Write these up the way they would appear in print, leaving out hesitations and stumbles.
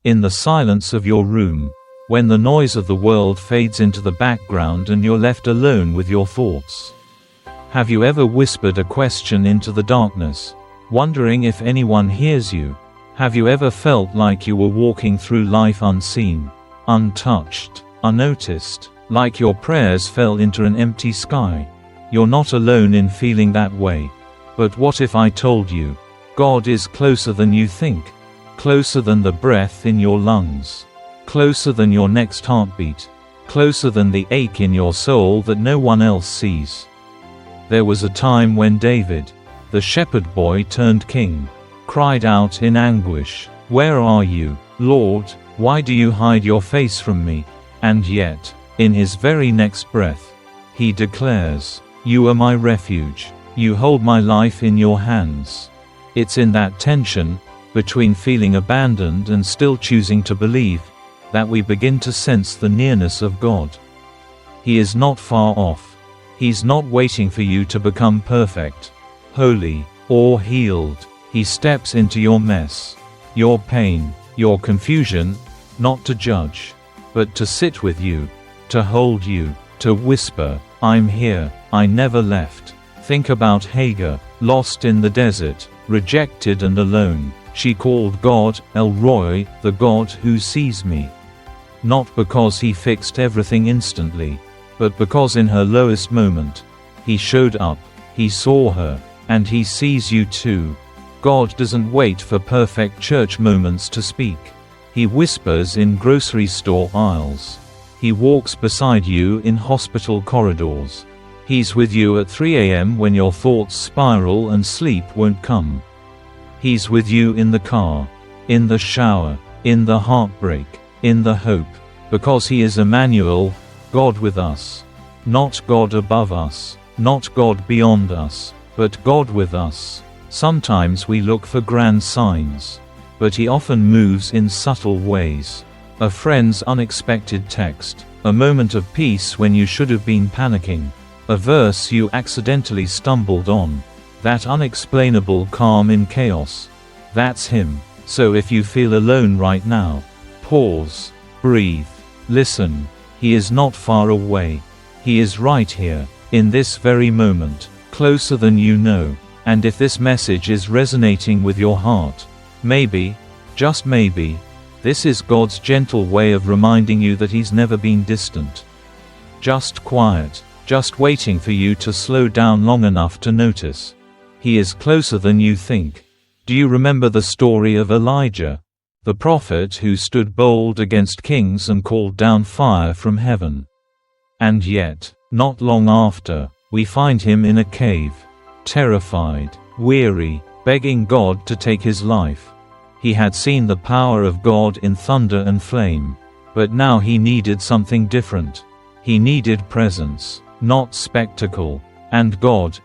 In the silence of your room, when the noise of the world fades into the background and you're left alone with your thoughts. Have you ever whispered a question into the darkness, wondering if anyone hears you? Have you ever felt like you were walking through life unseen, untouched, unnoticed, like your prayers fell into an empty sky? You're not alone in feeling that way. But what if I told you, God is closer than you think, closer than the breath in your lungs, closer than your next heartbeat, closer than the ache in your soul that no one else sees? There was a time when David, the shepherd boy turned king, cried out in anguish, "Where are you, Lord? Why do you hide your face from me?" And yet, in his very next breath, he declares, "You are my refuge. You hold my life in your hands." It's in that tension, between feeling abandoned and still choosing to believe, that we begin to sense the nearness of God. He is not far off. He's not waiting for you to become perfect, holy, or healed. He steps into your mess, your pain, your confusion, not to judge, but to sit with you, to hold you, to whisper, "I'm here, I never left." Think about Hagar, lost in the desert, rejected and alone. She called God El Roi, the God who sees me. Not because he fixed everything instantly, but because in her lowest moment, he showed up, he saw her, and he sees you too. God doesn't wait for perfect church moments to speak. He whispers in grocery store aisles. He walks beside you in hospital corridors. He's with you at 3 a.m. when your thoughts spiral and sleep won't come. He's with you in the car, in the shower, in the heartbreak, in the hope, because he is Emmanuel, God with us. Not God above us, not God beyond us, but God with us. Sometimes we look for grand signs, but he often moves in subtle ways. A friend's unexpected text, a moment of peace when you should have been panicking, a verse you accidentally stumbled on, that unexplainable calm in chaos. That's him. So if you feel alone right now, pause, breathe, listen. He is not far away. He is right here, in this very moment, closer than you know. And if this message is resonating with your heart, maybe, just maybe, this is God's gentle way of reminding you that he's never been distant. Just quiet, just waiting for you to slow down long enough to notice. He is closer than you think. Do you remember the story of Elijah, the prophet who stood bold against kings and called down fire from heaven? And yet, not long after, we find him in a cave, terrified, weary, begging God to take his life. He had seen the power of God in thunder and flame, but now he needed something different. He needed presence, not spectacle. And God,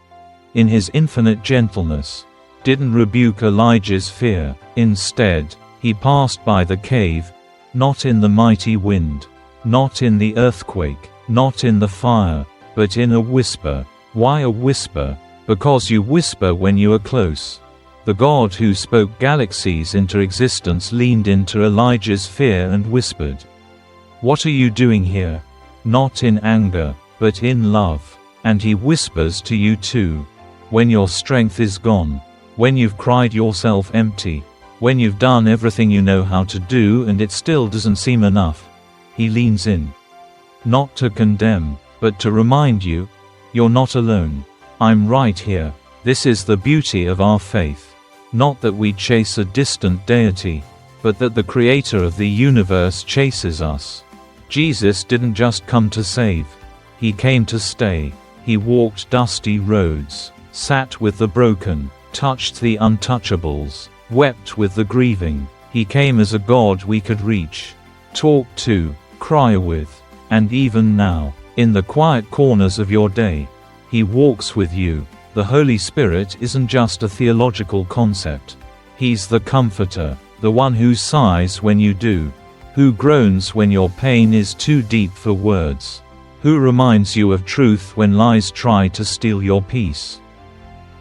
in his infinite gentleness, didn't rebuke Elijah's fear. Instead, he passed by the cave, not in the mighty wind, not in the earthquake, not in the fire, but in a whisper. Why a whisper? Because you whisper when you are close. The God who spoke galaxies into existence leaned into Elijah's fear and whispered, "What are you doing here?" Not in anger, but in love. And he whispers to you too. When your strength is gone, when you've cried yourself empty, when you've done everything you know how to do and it still doesn't seem enough, he leans in. Not to condemn, but to remind you, you're not alone. I'm right here. This is the beauty of our faith. Not that we chase a distant deity, but that the creator of the universe chases us. Jesus didn't just come to save. He came to stay. He walked dusty roads, sat with the broken, touched the untouchables, wept with the grieving. He came as a God we could reach, talk to, cry with. And even now, in the quiet corners of your day, he walks with you. The Holy Spirit isn't just a theological concept. He's the comforter, the one who sighs when you do, who groans when your pain is too deep for words, who reminds you of truth when lies try to steal your peace.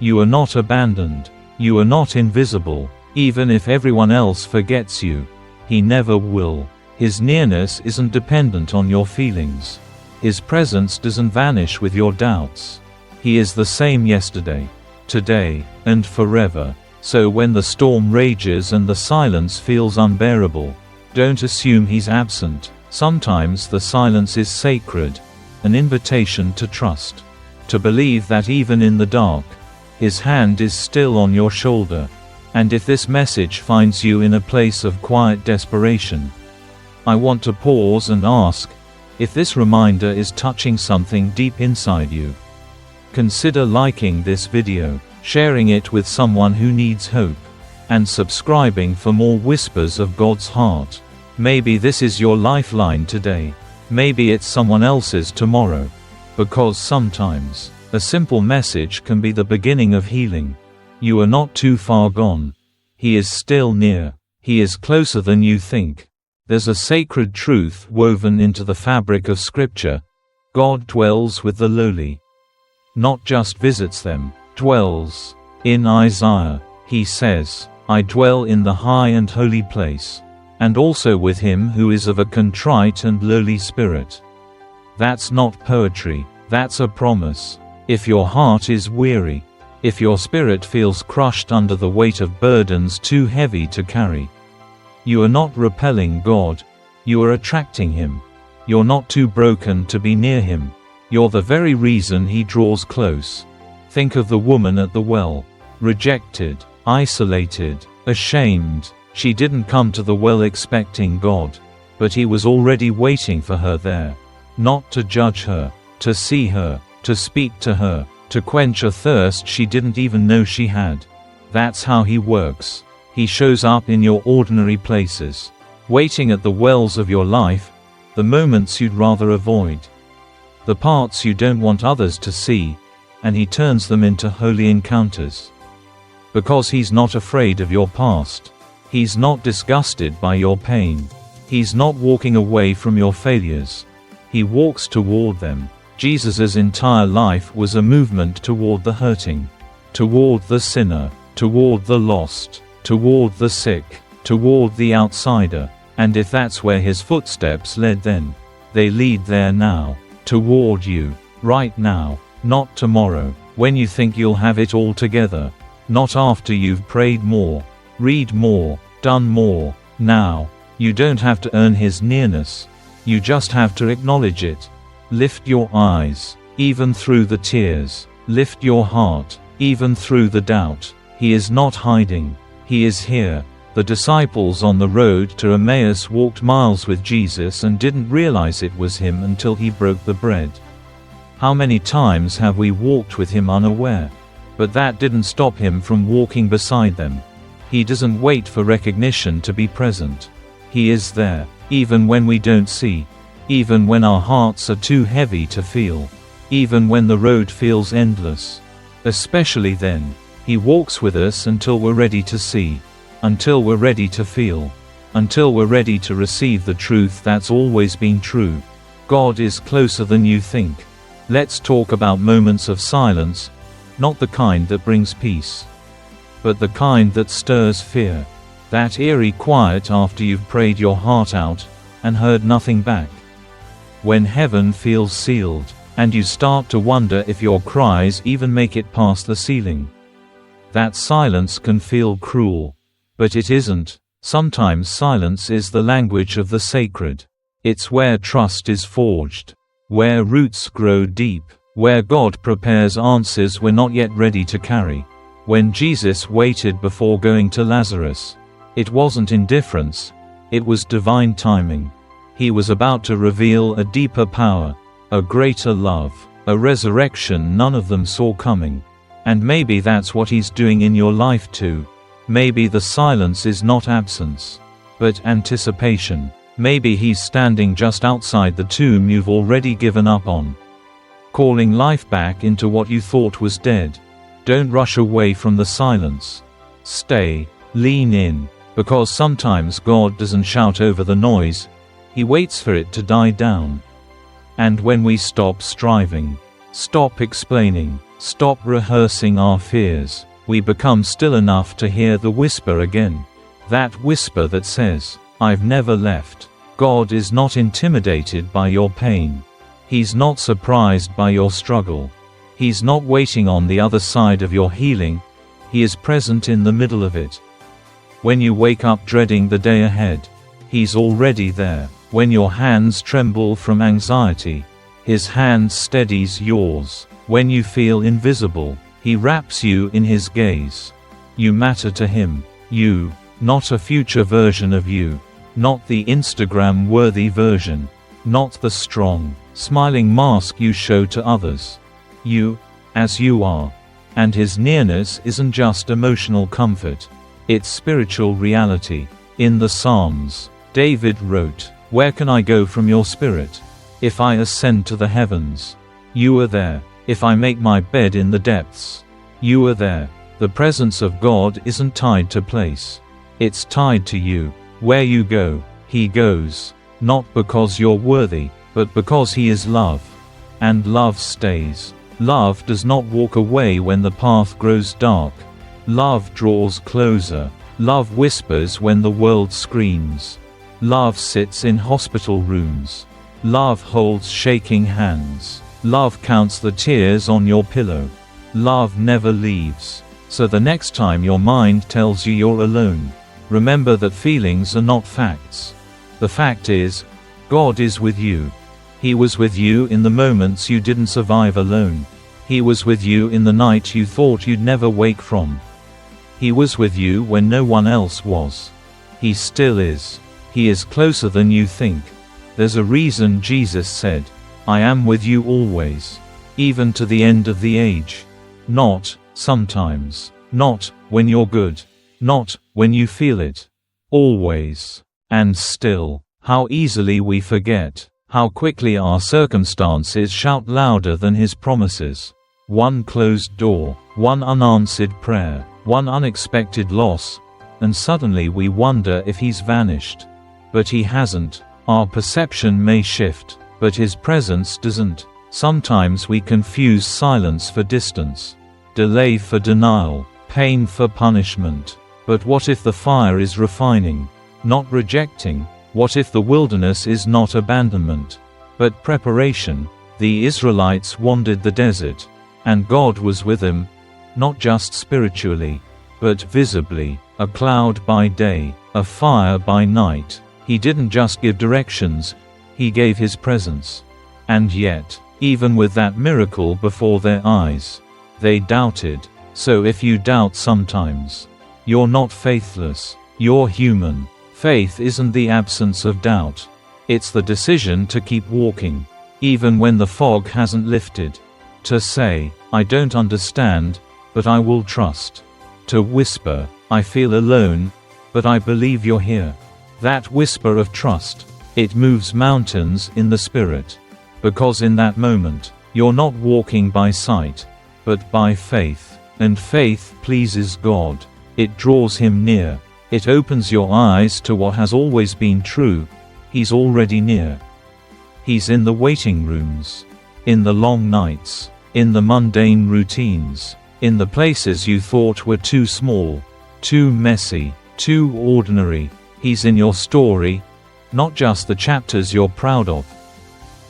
You are not abandoned. You are not invisible. Even if everyone else forgets you, He never will. His nearness isn't dependent on your feelings. His presence doesn't vanish with your doubts. He is the same yesterday, today, and forever. So when the storm rages and the silence feels unbearable, don't assume he's absent. Sometimes the silence is sacred, an invitation to trust, to believe that even in the dark, his hand is still on your shoulder. And if this message finds you in a place of quiet desperation, I want to pause and ask, if this reminder is touching something deep inside you, consider liking this video, sharing it with someone who needs hope, and subscribing for more whispers of God's heart. Maybe this is your lifeline today. Maybe it's someone else's tomorrow. Because sometimes, a simple message can be the beginning of healing. You are not too far gone. He is still near. He is closer than you think. There's a sacred truth woven into the fabric of Scripture. God dwells with the lowly. Not just visits them, dwells. In Isaiah, he says, I dwell in the high and holy place, and also with him who is of a contrite and lowly spirit. That's not poetry, that's a promise. If your heart is weary, if your spirit feels crushed under the weight of burdens too heavy to carry, you are not repelling God, you are attracting him. You're not too broken to be near him. You're the very reason he draws close. Think of the woman at the well. Rejected, isolated, ashamed. She didn't come to the well expecting God, but he was already waiting for her there. Not to judge her, to see her, to speak to her, to quench a thirst she didn't even know she had. That's how he works. He shows up in your ordinary places, waiting at the wells of your life, the moments you'd rather avoid, the parts you don't want others to see, and he turns them into holy encounters. Because he's not afraid of your past. He's not disgusted by your pain. He's not walking away from your failures. He walks toward them. Jesus' entire life was a movement toward the hurting, toward the sinner, toward the lost, toward the sick, toward the outsider. And if that's where his footsteps led then, they lead there now, toward you, right now, not tomorrow, when you think you'll have it all together, not after you've prayed more, read more, done more. Now, you don't have to earn his nearness, you just have to acknowledge it. Lift your eyes, even through the tears, lift your heart, even through the doubt. He is not hiding. He is here. The disciples on the road to Emmaus walked miles with Jesus and didn't realize it was him until he broke the bread. How many times have we walked with him unaware? But that didn't stop him from walking beside them. He doesn't wait for recognition to be present. He is there, even when we don't see, even when our hearts are too heavy to feel, even when the road feels endless. Especially then, he walks with us until we're ready to see, until we're ready to feel, until we're ready to receive the truth that's always been true. God is closer than you think. Let's talk about moments of silence, not the kind that brings peace, but the kind that stirs fear. That eerie quiet after you've prayed your heart out and heard nothing back. When heaven feels sealed, and you start to wonder if your cries even make it past the ceiling. That silence can feel cruel, but it isn't. Sometimes silence is the language of the sacred. It's where trust is forged, where roots grow deep, where God prepares answers we're not yet ready to carry. When Jesus waited before going to Lazarus, it wasn't indifference, it was divine timing. He was about to reveal a deeper power, a greater love, a resurrection none of them saw coming. And maybe that's what he's doing in your life too. Maybe the silence is not absence, but anticipation. Maybe he's standing just outside the tomb you've already given up on, calling life back into what you thought was dead. Don't rush away from the silence. Stay, lean in, because sometimes God doesn't shout over the noise, he waits for it to die down. And when we stop striving, stop explaining, stop rehearsing our fears, we become still enough to hear the whisper again. That whisper that says, I've never left. God is not intimidated by your pain. He's not surprised by your struggle. He's not waiting on the other side of your healing. He is present in the middle of it. When you wake up dreading the day ahead, He's already there. When your hands tremble from anxiety, His hand steadies yours. When you feel invisible, He wraps you in His gaze. You matter to Him. You, not a future version of you. Not the Instagram-worthy version. Not the strong, smiling mask you show to others. You, as you are. And His nearness isn't just emotional comfort. It's spiritual reality. In the Psalms, David wrote, "Where can I go from your spirit? If I ascend to the heavens, you are there. If I make my bed in the depths, you are there." The presence of God isn't tied to place. It's tied to you. Where you go, He goes. Not because you're worthy, but because He is love. And love stays. Love does not walk away when the path grows dark. Love draws closer. Love whispers when the world screams. Love sits in hospital rooms. Love holds shaking hands. Love counts the tears on your pillow. Love never leaves. So the next time your mind tells you you're alone, remember that feelings are not facts. The fact is, God is with you. He was with you in the moments you didn't survive alone. He was with you in the night you thought you'd never wake from. He was with you when no one else was. He still is. He is closer than you think. There's a reason Jesus said, "I am with you always, even to the end of the age." Not, sometimes. Not, when you're good. Not, when you feel it. Always. And still. How easily we forget. How quickly our circumstances shout louder than His promises. One closed door, one unanswered prayer, one unexpected loss, and suddenly we wonder if He's vanished. But He hasn't. Our perception may shift, but His presence doesn't. Sometimes we confuse silence for distance, delay for denial, pain for punishment. But what if the fire is refining, not rejecting? What if the wilderness is not abandonment, but preparation? The Israelites wandered the desert, and God was with them, not just spiritually, but visibly, a cloud by day, a fire by night. He didn't just give directions, He gave His presence. And yet, even with that miracle before their eyes, they doubted. So if you doubt sometimes, you're not faithless, you're human. Faith isn't the absence of doubt. It's the decision to keep walking, even when the fog hasn't lifted. To say, "I don't understand, but I will trust." To whisper, "I feel alone, but I believe you're here." That whisper of trust, it moves mountains in the spirit. Because in that moment, you're not walking by sight, but by faith. And faith pleases God. It draws Him near. It opens your eyes to what has always been true. He's already near. He's in the waiting rooms, in the long nights, in the mundane routines, in the places you thought were too small, too messy, too ordinary. He's in your story, not just the chapters you're proud of,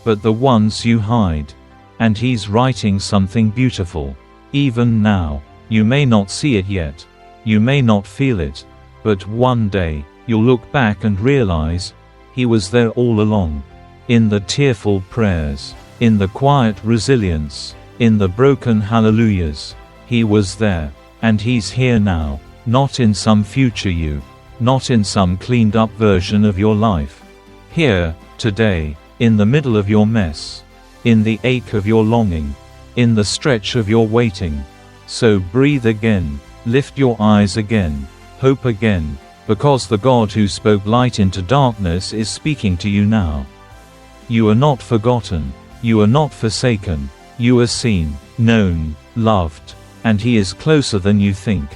but the ones you hide. And He's writing something beautiful. Even now, you may not see it yet. You may not feel it. But one day, you'll look back and realize, He was there all along. In the tearful prayers, in the quiet resilience, in the broken hallelujahs, He was there. And He's here now, not in some future you, not in some cleaned up version of your life. Here, today, in the middle of your mess, in the ache of your longing, in the stretch of your waiting. So breathe again, lift your eyes again, hope again, because the God who spoke light into darkness is speaking to you now. You are not forgotten. You are not forsaken. You are seen, known, loved, and He is closer than you think.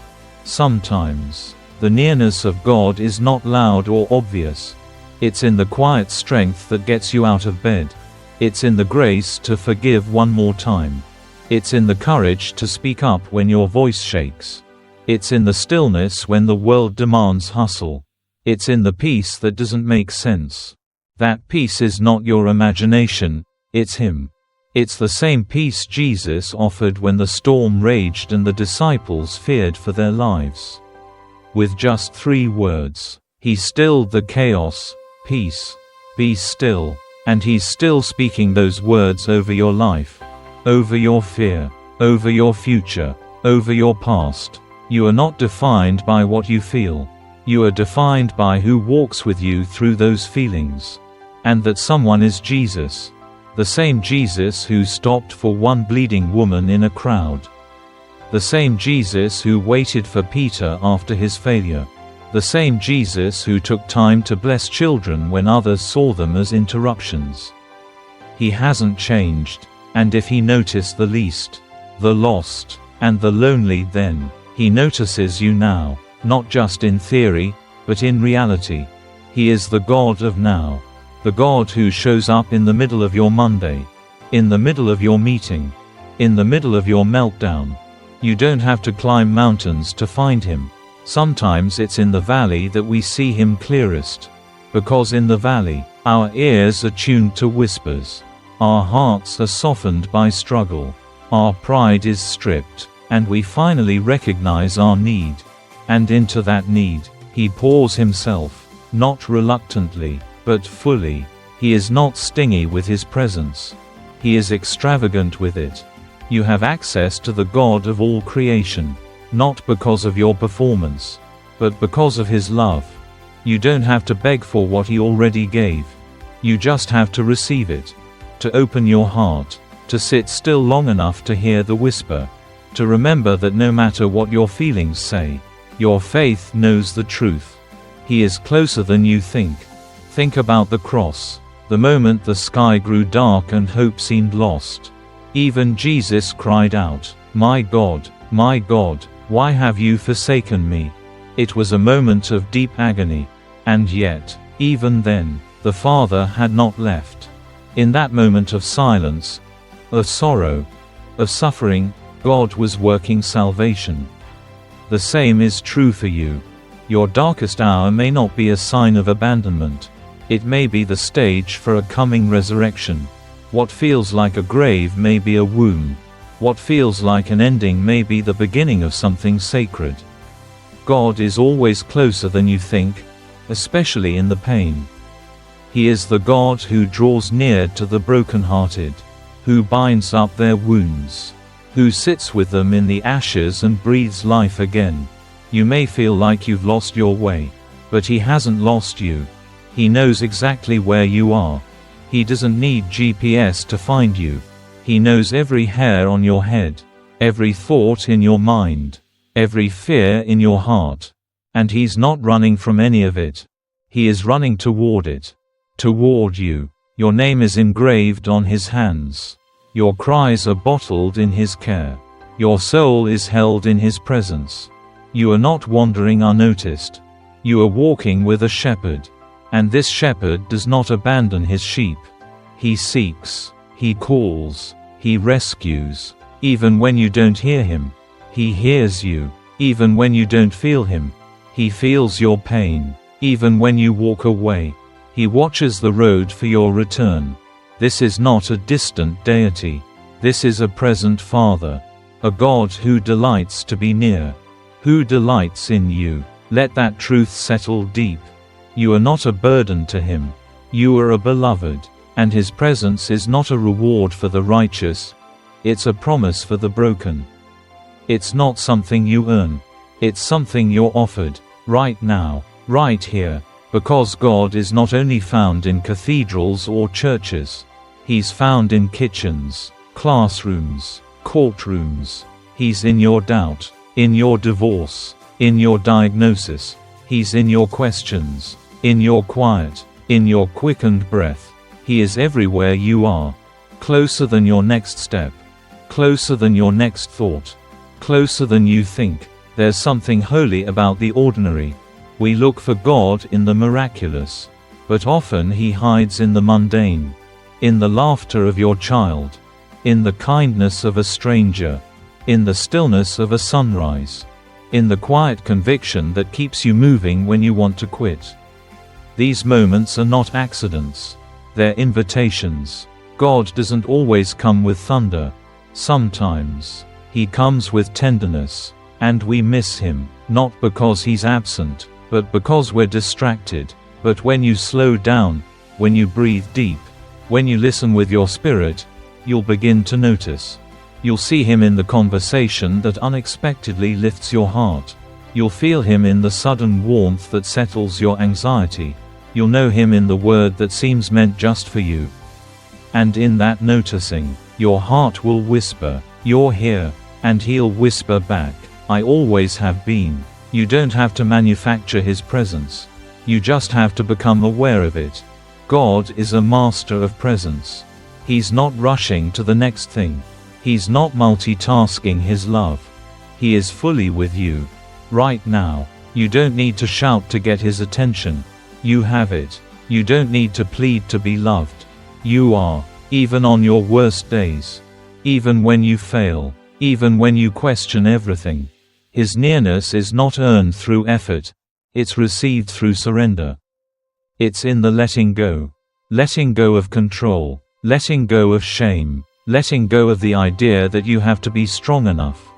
Sometimes, the nearness of God is not loud or obvious. It's in the quiet strength that gets you out of bed. It's in the grace to forgive one more time. It's in the courage to speak up when your voice shakes. It's in the stillness when the world demands hustle. It's in the peace that doesn't make sense. That peace is not your imagination, it's Him. It's the same peace Jesus offered when the storm raged and the disciples feared for their lives. With just 3 words, He stilled the chaos. Peace, be still. And He's still speaking those words over your life, over your fear, over your future, over your past. You are not defined by what you feel. You are defined by who walks with you through those feelings. And that someone is Jesus. The same Jesus who stopped for one bleeding woman in a crowd. The same Jesus who waited for Peter after his failure. The same Jesus who took time to bless children when others saw them as interruptions. He hasn't changed, and if He noticed the least, the lost, and the lonely, then He notices you now, not just in theory, but in reality. He is the God of now. The God who shows up in the middle of your Monday, in the middle of your meeting, in the middle of your meltdown. You don't have to climb mountains to find Him. Sometimes it's in the valley that we see Him clearest. Because in the valley, our ears are tuned to whispers. Our hearts are softened by struggle. Our pride is stripped, and we finally recognize our need. And into that need, He pours Himself, not reluctantly, but fully. He is not stingy with His presence. He is extravagant with it. You have access to the God of all creation, not because of your performance, but because of His love. You don't have to beg for what He already gave. You just have to receive it. To open your heart, to sit still long enough to hear the whisper. To remember that no matter what your feelings say, your faith knows the truth. He is closer than you think. Think about the cross. The moment the sky grew dark and hope seemed lost. Even Jesus cried out, my God, why have you forsaken me?" It was a moment of deep agony. And yet, even then, the Father had not left. In that moment of silence, of sorrow, of suffering, God was working salvation. The same is true for you. Your darkest hour may not be a sign of abandonment. It may be the stage for a coming resurrection. What feels like a grave may be a womb. What feels like an ending may be the beginning of something sacred. God is always closer than you think, especially in the pain. He is the God who draws near to the brokenhearted, who binds up their wounds, who sits with them in the ashes and breathes life again. You may feel like you've lost your way, but He hasn't lost you. He knows exactly where you are. He doesn't need GPS to find you. He knows every hair on your head, every thought in your mind, every fear in your heart. And He's not running from any of it. He is running toward it. Toward you. Your name is engraved on His hands. Your cries are bottled in His care. Your soul is held in His presence. You are not wandering unnoticed. You are walking with a shepherd. And this shepherd does not abandon his sheep. He seeks, He calls, He rescues. Even when you don't hear Him, He hears you. Even when you don't feel Him, He feels your pain. Even when you walk away, He watches the road for your return. This is not a distant deity. This is a present Father. A God who delights to be near. Who delights in you. Let that truth settle deep. You are not a burden to Him. You are a beloved. And His presence is not a reward for the righteous. It's a promise for the broken. It's not something you earn. It's something you're offered, right now, right here. Because God is not only found in cathedrals or churches. He's found in kitchens, classrooms, courtrooms. He's in your doubt, in your divorce, in your diagnosis. He's in your questions, in your quiet, in your quickened breath. He is everywhere you are. Closer than your next step. Closer than your next thought. Closer than you think. There's something holy about the ordinary. We look for God in the miraculous. But often He hides in the mundane. In the laughter of your child. In the kindness of a stranger. In the stillness of a sunrise. in the quiet conviction that keeps you moving when you want to quit. These moments are not accidents. They're invitations. God doesn't always come with thunder. Sometimes, He comes with tenderness. And we miss Him, not because He's absent, but because we're distracted. But when you slow down, when you breathe deep, when you listen with your spirit, you'll begin to notice. You'll see Him in the conversation that unexpectedly lifts your heart. You'll feel Him in the sudden warmth that settles your anxiety. You'll know Him in the word that seems meant just for you. And in that noticing, your heart will whisper, "You're here," and He'll whisper back, "I always have been." You don't have to manufacture His presence. You just have to become aware of it. God is a master of presence. He's not rushing to the next thing. He's not multitasking His love. He is fully with you. Right now. You don't need to shout to get His attention. You have it. You don't need to plead to be loved. You are, even on your worst days. Even when you fail. Even when you question everything. His nearness is not earned through effort. It's received through surrender. It's in the letting go. Letting go of control. Letting go of shame. Letting go of the idea that you have to be strong enough,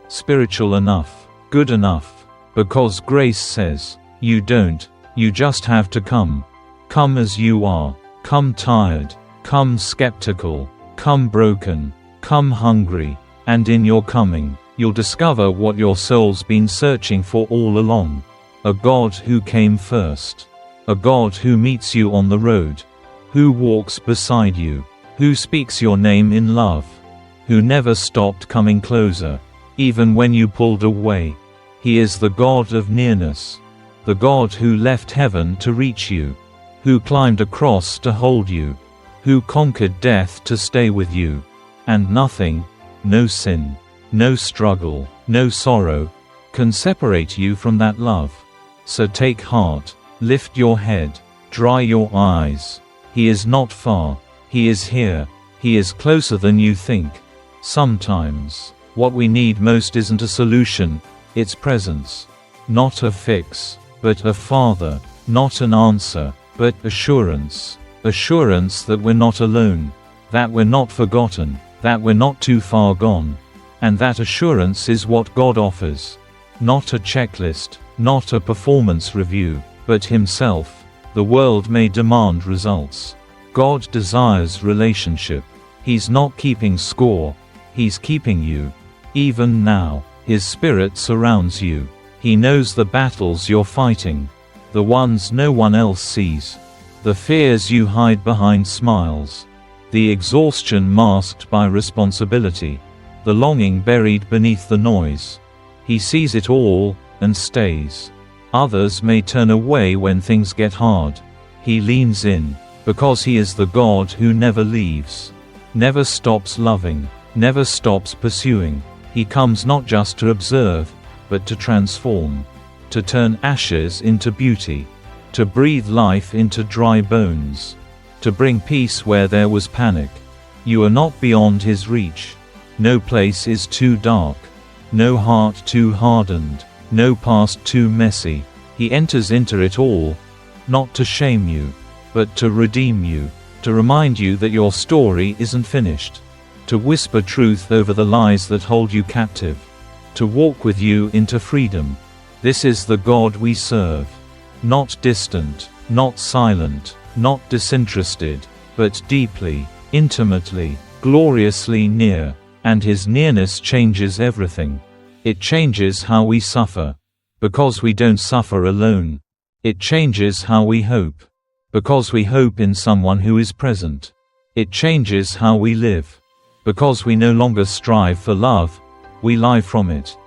spiritual enough, good enough. Because grace says, you don't, you just have to come. Come as you are. Come tired. Come skeptical. Come broken. Come hungry. And in your coming, you'll discover what your soul's been searching for all along. A God who came first. A God who meets you on the road. Who walks beside you. Who speaks your name in love. Who never stopped coming closer, even when you pulled away. He is the God of nearness. The God who left heaven to reach you. Who climbed a cross to hold you. Who conquered death to stay with you. And nothing, no sin, no struggle, no sorrow, can separate you from that love. So take heart, lift your head, dry your eyes. He is not far. He is here. He is closer than you think. Sometimes, what we need most isn't a solution, it's presence. Not a fix, but a Father. Not an answer, but assurance. Assurance that we're not alone. That we're not forgotten. That we're not too far gone. And that assurance is what God offers. Not a checklist, not a performance review, but Himself. The world may demand results. God desires relationship. He's not keeping score. He's keeping you. Even now, His Spirit surrounds you. He knows the battles you're fighting. The ones no one else sees. The fears you hide behind smiles. The exhaustion masked by responsibility. The longing buried beneath the noise. He sees it all, and stays. Others may turn away when things get hard. He leans in. Because He is the God who never leaves. Never stops loving. Never stops pursuing. He comes not just to observe, but to transform. To turn ashes into beauty. To breathe life into dry bones. To bring peace where there was panic. You are not beyond His reach. No place is too dark. No heart too hardened. No past too messy. He enters into it all, not to shame you, but to redeem you, to remind you that your story isn't finished, to whisper truth over the lies that hold you captive, to walk with you into freedom. This is the God we serve. Not distant, not silent, not disinterested, but deeply, intimately, gloriously near, and His nearness changes everything. It changes how we suffer, because we don't suffer alone. It changes how we hope, because we hope in someone who is present. It changes how we live, because we no longer strive for love, we live from it.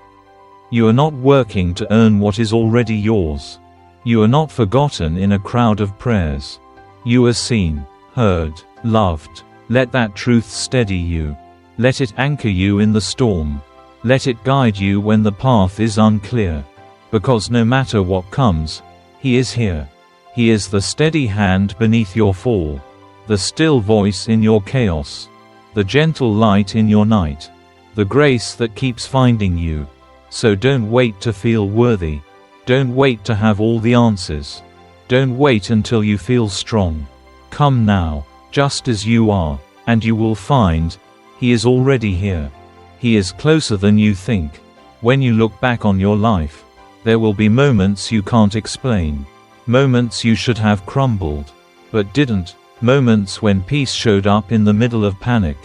You are not working to earn what is already yours. You are not forgotten in a crowd of prayers. You are seen, heard, loved. Let that truth steady you. Let it anchor you in the storm. Let it guide you when the path is unclear. Because no matter what comes, He is here. He is the steady hand beneath your fall, the still voice in your chaos, the gentle light in your night, the grace that keeps finding you. So don't wait to feel worthy. Don't wait to have all the answers. Don't wait until you feel strong. Come now, just as you are, and you will find He is already here. He is closer than you think. When you look back on your life, there will be moments you can't explain. Moments you should have crumbled, but didn't. Moments when peace showed up in the middle of panic.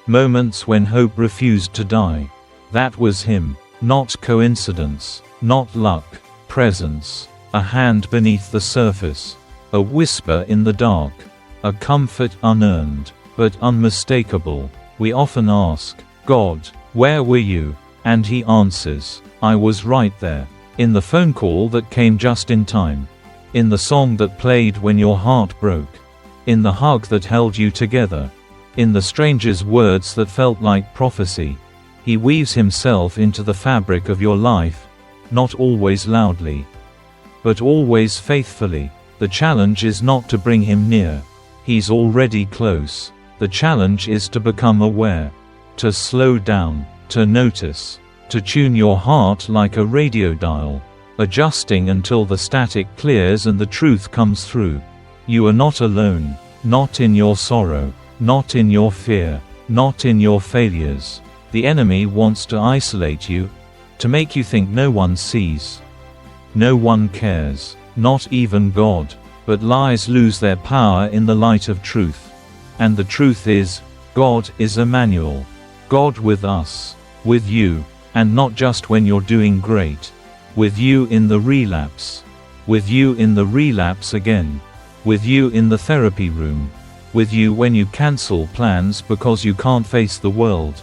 Moments when hope refused to die. That was Him. Not coincidence, not luck. Presence. A hand beneath the surface. A whisper in the dark. A comfort unearned, but unmistakable. We often ask, God, where were you? And He answers, I was right there. In the phone call that came just in time. In the song that played when your heart broke. In the hug that held you together. In the stranger's words that felt like prophecy. He weaves Himself into the fabric of your life, not always loudly, but always faithfully. The challenge is not to bring Him near. He's already close. The challenge is to become aware, to slow down, to notice, to tune your heart like a radio dial, adjusting until the static clears and the truth comes through. You are not alone, not in your sorrow, not in your fear, not in your failures. The enemy wants to isolate you, to make you think no one sees, no one cares, not even God. But lies lose their power in the light of truth. And the truth is, God is Emmanuel. God with us, with you, and not just when you're doing great. With you in the relapse. With you in the relapse again. With you in the therapy room. With you when you cancel plans because you can't face the world.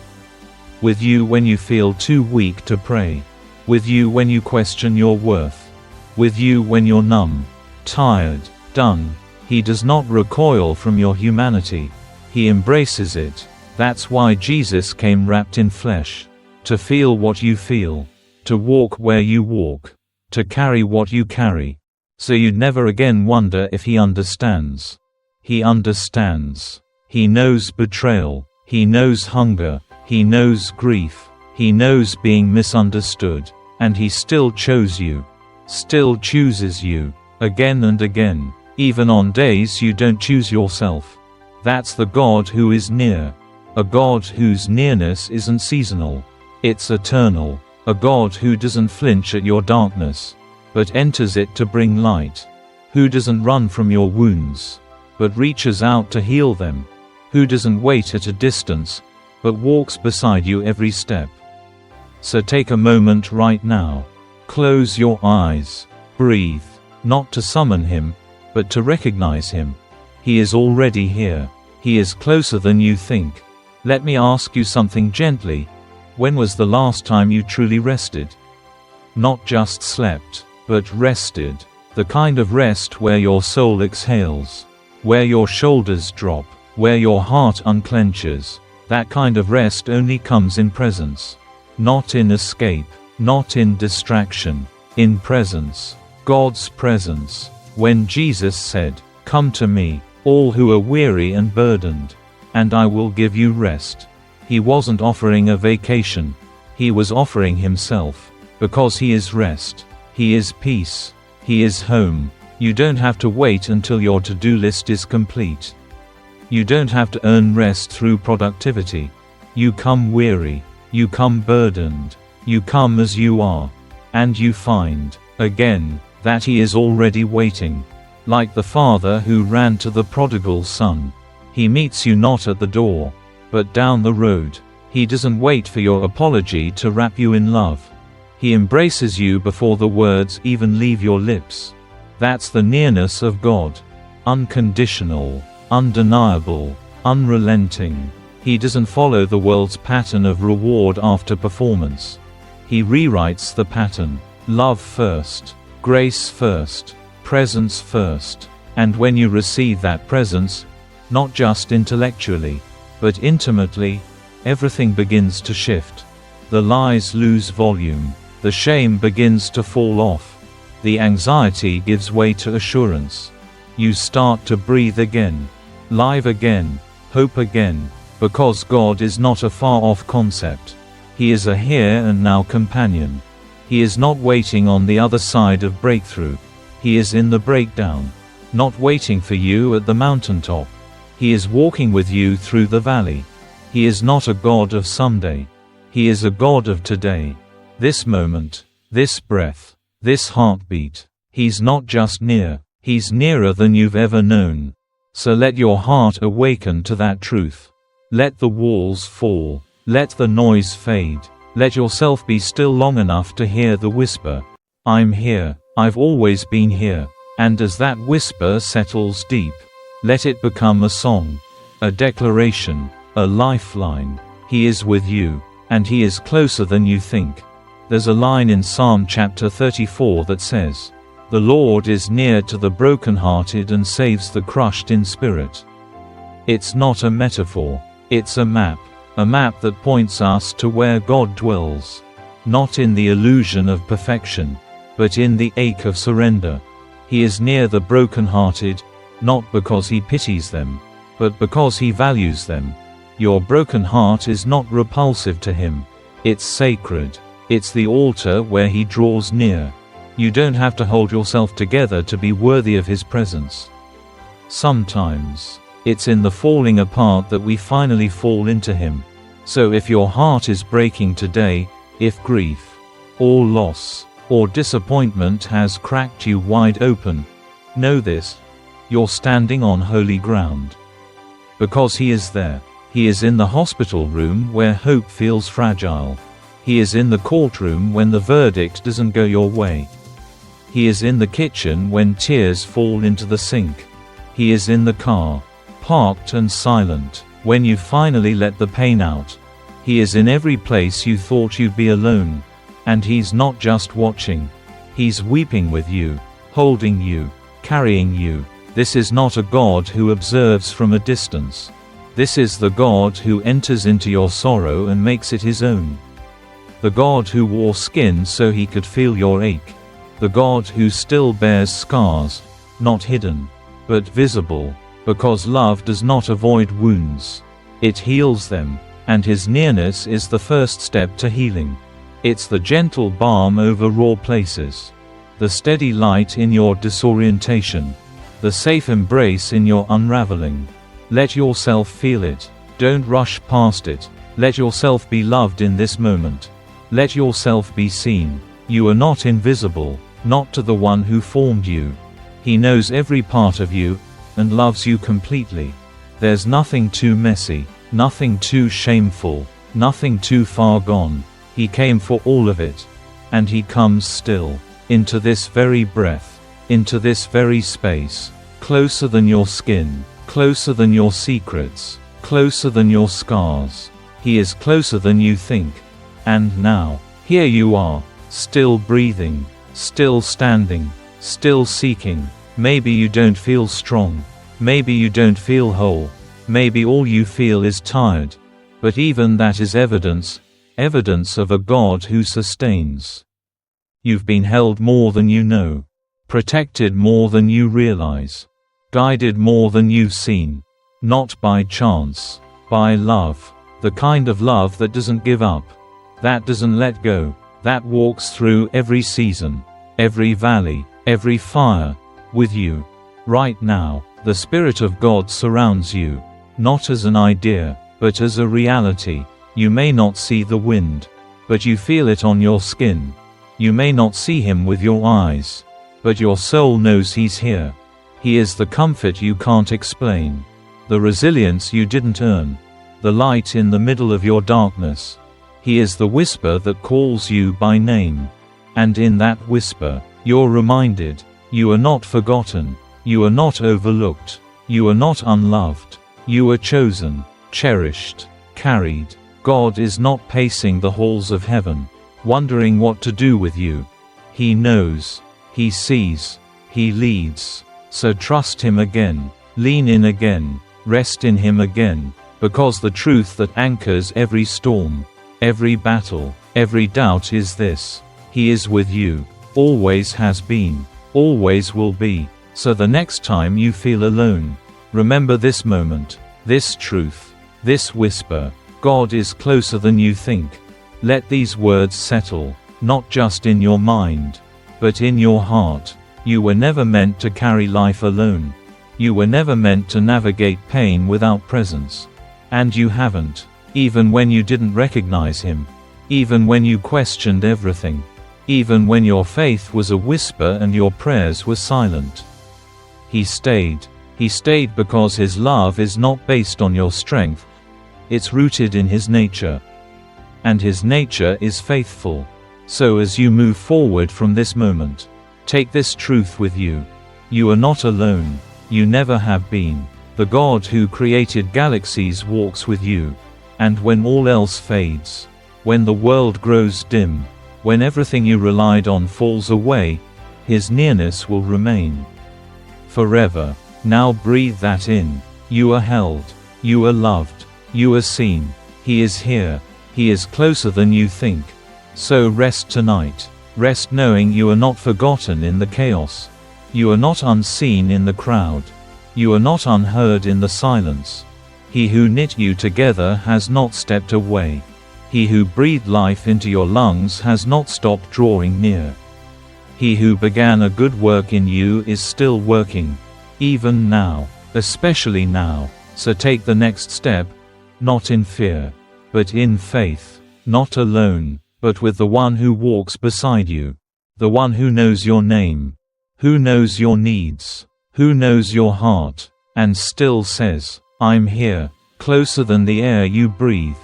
With you when you feel too weak to pray. With you when you question your worth. With you when you're numb, tired, done. He does not recoil from your humanity. He embraces it. That's why Jesus came wrapped in flesh. To feel what you feel. To walk where you walk. To carry what you carry. So you'd never again wonder if He understands. He understands. He knows betrayal. He knows hunger. He knows grief. He knows being misunderstood. And He still chose you. Still chooses you. Again and again. Even on days you don't choose yourself. That's the God who is near. A God whose nearness isn't seasonal. It's eternal. A God who doesn't flinch at your darkness, but enters it to bring light. Who doesn't run from your wounds, but reaches out to heal them. Who doesn't wait at a distance, but walks beside you every step. So take a moment right now. Close your eyes. Breathe. Not to summon Him, but to recognize Him. He is already here. He is closer than you think. Let me ask you something gently. When was the last time you truly rested? Not just slept, but rested. The kind of rest where your soul exhales, where your shoulders drop, where your heart unclenches. That kind of rest only comes in presence. Not in escape, not in distraction, in presence. God's presence. When Jesus said, "Come to me, all who are weary and burdened, and I will give you rest." He wasn't offering a vacation. He was offering Himself. Because He is rest. He is peace. He is home. You don't have to wait until your to-do list is complete. You don't have to earn rest through productivity. You come weary. You come burdened. You come as you are. And you find, again, that He is already waiting. Like the father who ran to the prodigal son. He meets you not at the door, but down the road. He doesn't wait for your apology to wrap you in love. He embraces you before the words even leave your lips. That's the nearness of God. Unconditional, undeniable, unrelenting. He doesn't follow the world's pattern of reward after performance. He rewrites the pattern. Love first, grace first, presence first. And when you receive that presence, not just intellectually, but intimately, everything begins to shift. The lies lose volume. The shame begins to fall off. The anxiety gives way to assurance. You start to breathe again. Live again. Hope again. Because God is not a far-off concept. He is a here and now companion. He is not waiting on the other side of breakthrough. He is in the breakdown. Not waiting for you at the mountaintop. He is walking with you through the valley. He is not a God of someday. He is a God of today. This moment, this breath, this heartbeat. He's not just near, He's nearer than you've ever known. So let your heart awaken to that truth. Let the walls fall. Let the noise fade. Let yourself be still long enough to hear the whisper. I'm here. I've always been here. And as that whisper settles deep, let it become a song, a declaration, a lifeline. He is with you, and He is closer than you think. There's a line in Psalm chapter 34 that says, "The Lord is near to the brokenhearted and saves the crushed in spirit." It's not a metaphor, it's a map that points us to where God dwells. Not in the illusion of perfection, but in the ache of surrender. He is near the brokenhearted, not because He pities them, but because He values them. Your broken heart is not repulsive to Him. It's sacred. It's the altar where He draws near. You don't have to hold yourself together to be worthy of His presence. Sometimes, it's in the falling apart that we finally fall into Him. So if your heart is breaking today, if grief, or loss, or disappointment has cracked you wide open, know this: you're standing on holy ground. Because He is there. He is in the hospital room where hope feels fragile. He is in the courtroom when the verdict doesn't go your way. He is in the kitchen when tears fall into the sink. He is in the car, parked and silent, when you finally let the pain out. He is in every place you thought you'd be alone. And He's not just watching. He's weeping with you, holding you, carrying you. This is not a God who observes from a distance. This is the God who enters into your sorrow and makes it His own. The God who wore skin so He could feel your ache. The God who still bears scars, not hidden, but visible, because love does not avoid wounds. It heals them, and His nearness is the first step to healing. It's the gentle balm over raw places, the steady light in your disorientation, the safe embrace in your unraveling. Let yourself feel it. Don't rush past it. Let yourself be loved in this moment. Let yourself be seen. You are not invisible, not to the one who formed you. He knows every part of you, and loves you completely. There's nothing too messy, nothing too shameful, nothing too far gone. He came for all of it. And He comes still, into this very breath, into this very space, closer than your skin, closer than your secrets, closer than your scars. He is closer than you think. And now, here you are, still breathing, still standing, still seeking. Maybe you don't feel strong. Maybe you don't feel whole. Maybe all you feel is tired. But even that is evidence of a God who sustains. You've been held more than you know, protected more than you realize, guided more than you've seen. Not by chance, by love. The kind of love that doesn't give up, that doesn't let go, that walks through every season, every valley, every fire, with you. Right now, the Spirit of God surrounds you, not as an idea, but as a reality. You may not see the wind, but you feel it on your skin. You may not see Him with your eyes, but your soul knows He's here. He is the comfort you can't explain, the resilience you didn't earn, the light in the middle of your darkness. He is the whisper that calls you by name. And in that whisper, you're reminded, you are not forgotten, you are not overlooked, you are not unloved, you are chosen, cherished, carried. God is not pacing the halls of heaven, wondering what to do with you. He knows, He sees, He leads. So trust Him again, lean in again, rest in Him again, because the truth that anchors every storm, every battle, every doubt is this: He is with you, always has been, always will be. So the next time you feel alone, remember this moment, this truth, this whisper: God is closer than you think. Let these words settle. not just in your mind, but in your heart. You were never meant to carry life alone. You were never meant to navigate pain without presence. And you haven't, even when you didn't recognize him, even when you questioned everything, even when your faith was a whisper and your prayers were silent. He stayed. He stayed because his love is not based on your strength. It's rooted in his nature. And his nature is faithful. So as you move forward from this moment, take this truth with you. You are not alone. You never have been. The God who created galaxies walks with you. And when all else fades, when the world grows dim, when everything you relied on falls away, his nearness will remain forever. Now breathe that in. You are held. You are loved. You are seen. He is here. He is closer than you think. So rest tonight. Rest knowing you are not forgotten in the chaos. You are not unseen in the crowd. You are not unheard in the silence. He who knit you together has not stepped away. He who breathed life into your lungs has not stopped drawing near. He who began a good work in you is still working. Even now, especially now. So take the next step, not in fear, but in faith. Not alone, but with the one who walks beside you. The one who knows your name, who knows your needs, who knows your heart, and still says, I'm here, closer than the air you breathe,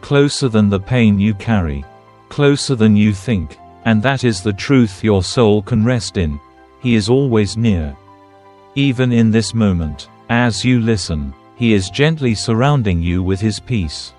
closer than the pain you carry, closer than you think, and that is the truth your soul can rest in. He is always near. Even in this moment, as you listen, he is gently surrounding you with his peace.